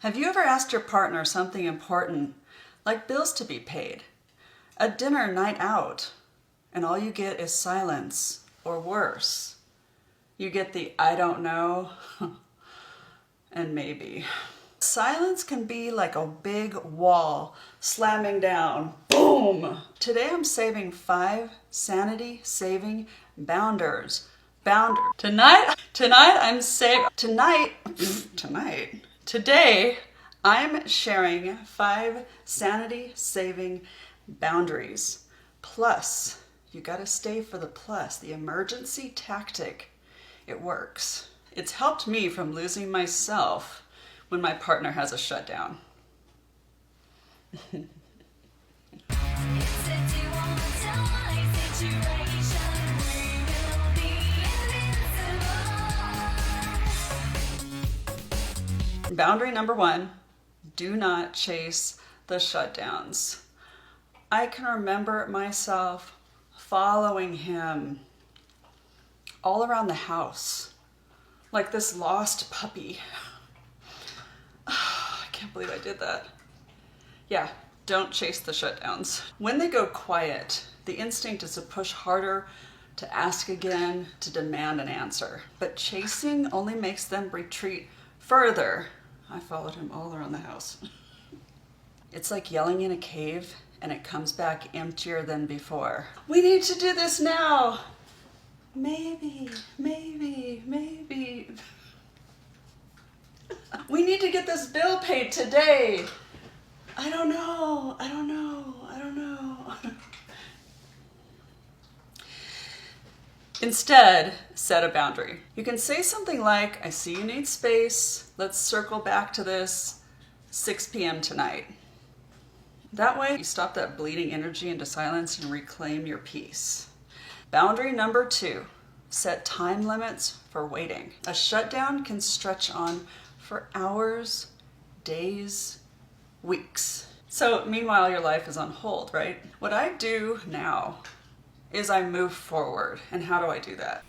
Have you ever asked your partner something important, like bills to be paid, a dinner night out, and all you get is silence, or worse, you get the I don't know and maybe. Silence can be like a big wall slamming down. Boom! Today I'm saving 5 sanity-saving bounders. Today I'm sharing 5 sanity-saving boundaries. Plus, you gotta stay for the plus, the emergency tactic. It works. It's helped me from losing myself when my partner has a shutdown. Boundary number 1, do not chase the shutdowns. I can remember myself following him all around the house, like this lost puppy. I can't believe I did that. Yeah, don't chase the shutdowns. When they go quiet, the instinct is to push harder, to ask again, to demand an answer. But chasing only makes them retreat further. I followed him all around the house. It's like yelling in a cave and it comes back emptier than before. We need to do this now. Maybe. We need to get this bill paid today. I don't know. Instead, set a boundary. You can say something like, I see you need space. Let's circle back to this 6 p.m. tonight. That way, you stop that bleeding energy into silence and reclaim your peace. Boundary number 2, set time limits for waiting. A shutdown can stretch on for hours, days, weeks. So meanwhile, your life is on hold, right? What I do now is I move forward. And how do I do that?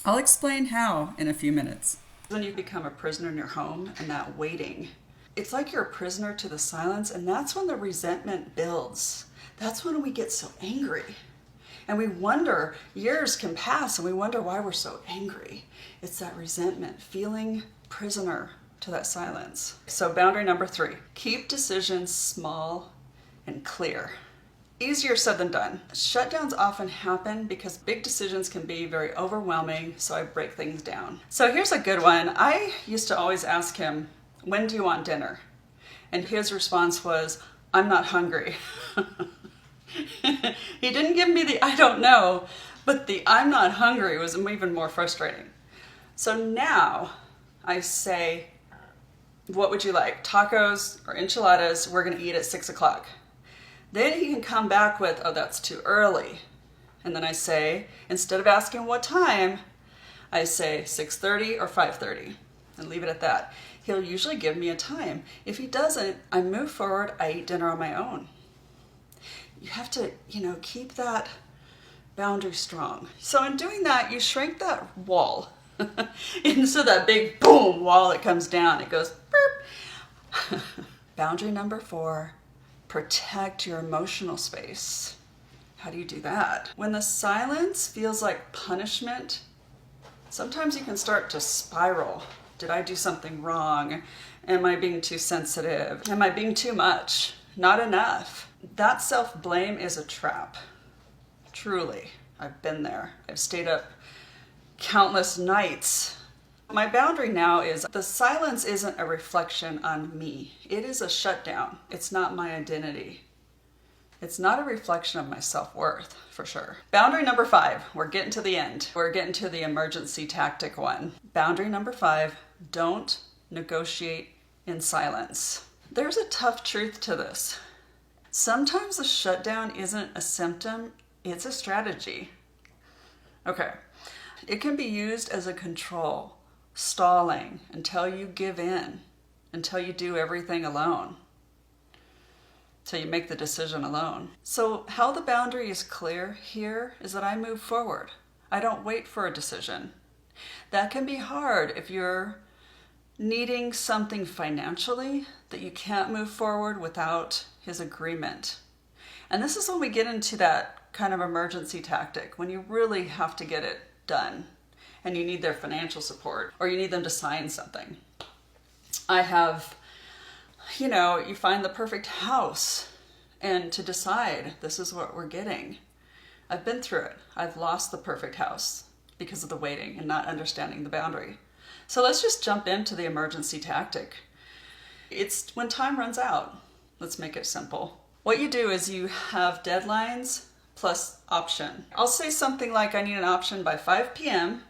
I'll explain how in a few minutes. When you become a prisoner in your home and that waiting, it's like you're a prisoner to the silence, and that's when the resentment builds. That's when we get so angry. And we wonder, years can pass and we wonder why we're so angry. It's that resentment, feeling prisoner to that silence. So boundary number 3, keep decisions small and clear. Easier said than done. Shutdowns often happen because big decisions can be very overwhelming, so I break things down. So here's a good one. I used to always ask him, when do you want dinner? And his response was, I'm not hungry. He didn't give me the I don't know, but the I'm not hungry was even more frustrating. So now I say, what would you like? Tacos or enchiladas? We're gonna eat at 6 o'clock. Then he can come back with, oh, that's too early. And then I say, instead of asking what time, I say 6:30 or 5:30 and leave it at that. He'll usually give me a time. If he doesn't, I move forward, I eat dinner on my own. You have to, keep that boundary strong. So in doing that, you shrink that wall into that big boom wall that comes down. It goes, burp. Boundary number 4, protect your emotional space. How do you do that? When the silence feels like punishment, sometimes you can start to spiral. Did I do something wrong? Am I being too sensitive? Am I being too much? Not enough. That self-blame is a trap. Truly, I've been there. I've stayed up countless nights. My boundary now is the silence isn't a reflection on me. It is a shutdown. It's not my identity. It's not a reflection of my self-worth, for sure. Boundary number 5, we're getting to the end. We're getting to the emergency tactic one. Boundary number 5, don't negotiate in silence. There's a tough truth to this. Sometimes the shutdown isn't a symptom, it's a strategy. Okay, it can be used as a control, stalling until you give in, until you do everything alone, till you make the decision alone. So how the boundary is clear here is that I move forward. I don't wait for a decision. That can be hard if you're needing something financially that you can't move forward without his agreement. And this is when we get into that kind of emergency tactic, when you really have to get it done and you need their financial support or you need them to sign something. I have, you find the perfect house and to decide this is what we're getting. I've been through it. I've lost the perfect house because of the waiting and not understanding the boundary. So let's just jump into the emergency tactic. It's when time runs out. Let's make it simple. What you do is you have deadlines plus option. I'll say something like, I need an option by 5 p.m.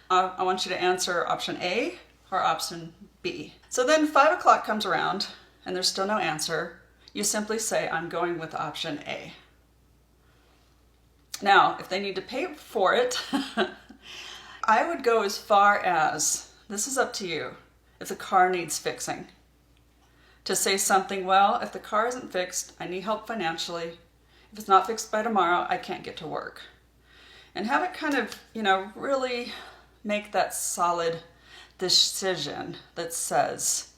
I want you to answer option A or option B. So then 5 o'clock comes around and there's still no answer. You simply say, I'm going with option A. Now, if they need to pay for it, I would go as far as, this is up to you, if the car needs fixing. To say something, well, if the car isn't fixed, I need help financially. If it's not fixed by tomorrow, I can't get to work. And have it kind of, really make that solid decision that says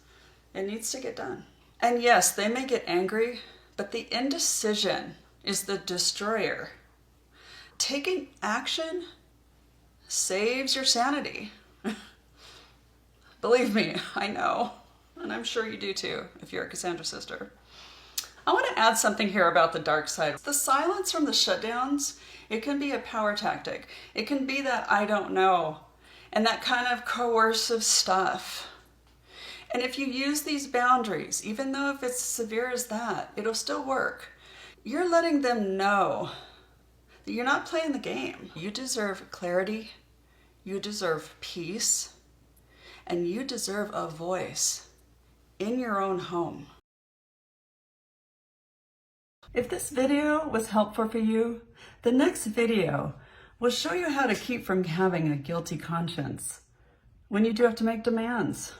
it needs to get done. And yes, they may get angry, but the indecision is the destroyer. Taking action saves your sanity. Believe me, I know. And I'm sure you do too, if you're a Cassandra sister. I want to add something here about the dark side. The silence from the shutdowns, it can be a power tactic. It can be that I don't know, and that kind of coercive stuff. And if you use these boundaries, even though if it's severe as that, it'll still work. You're letting them know that you're not playing the game. You deserve clarity, you deserve peace, and you deserve a voice in your own home. If this video was helpful for you, the next video will show you how to keep from having a guilty conscience when you do have to make demands.